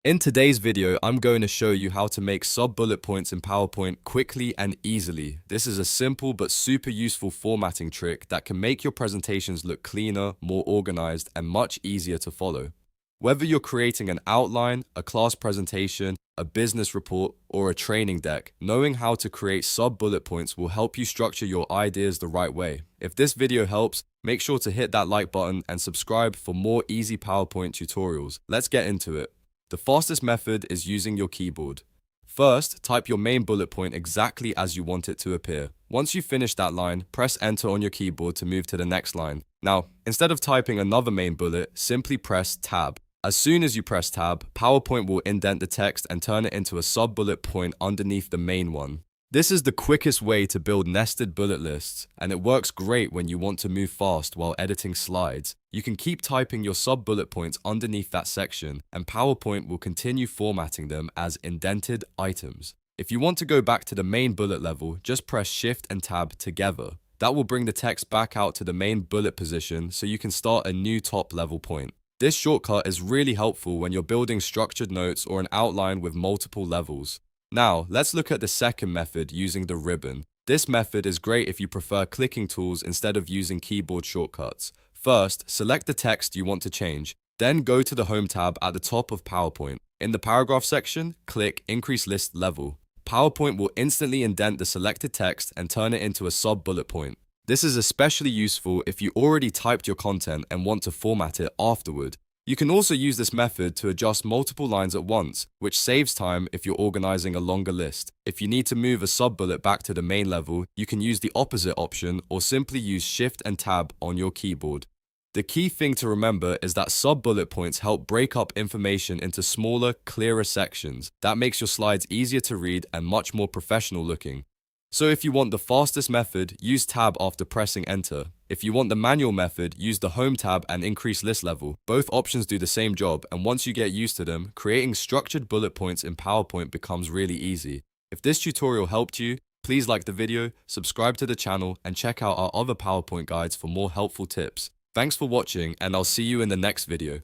In today's video, I'm going to show you how to make sub-bullet points in PowerPoint quickly and easily. This is a simple but super useful formatting trick that can make your presentations look cleaner, more organized, and much easier to follow. Whether you're creating an outline, a class presentation, a business report, or a training deck, knowing how to create sub-bullet points will help you structure your ideas the right way. If this video helps, make sure to hit that like button and subscribe for more easy PowerPoint tutorials. Let's get into it. The fastest method is using your keyboard. First, type your main bullet point exactly as you want it to appear. Once you finish that line, press enter on your keyboard to move to the next line. Now, instead of typing another main bullet, simply press tab. As soon as you press tab, PowerPoint will indent the text and turn it into a sub-bullet point underneath the main one. This is the quickest way to build nested bullet lists, and it works great when you want to move fast while editing slides. You can keep typing your sub-bullet points underneath that section, and PowerPoint will continue formatting them as indented items. If you want to go back to the main bullet level, just press Shift and Tab together. That will bring the text back out to the main bullet position so you can start a new top-level point. This shortcut is really helpful when you're building structured notes or an outline with multiple levels. Now, let's look at the second method using the ribbon. This method is great if you prefer clicking tools instead of using keyboard shortcuts. First, select the text you want to change. Then go to the Home tab at the top of PowerPoint. In the paragraph section, click Increase List Level. PowerPoint will instantly indent the selected text and turn it into a sub-bullet point. This is especially useful if you already typed your content and want to format it afterward. You can also use this method to adjust multiple lines at once, which saves time if you're organizing a longer list. If you need to move a sub-bullet back to the main level, you can use the opposite option or simply use Shift and Tab on your keyboard. The key thing to remember is that sub-bullet points help break up information into smaller, clearer sections. That makes your slides easier to read and much more professional looking. So if you want the fastest method, use Tab after pressing Enter. If you want the manual method, use the Home tab and increase list level. Both options do the same job, and once you get used to them, creating structured bullet points in PowerPoint becomes really easy. If this tutorial helped you, please like the video, subscribe to the channel, and check out our other PowerPoint guides for more helpful tips. Thanks for watching, and I'll see you in the next video.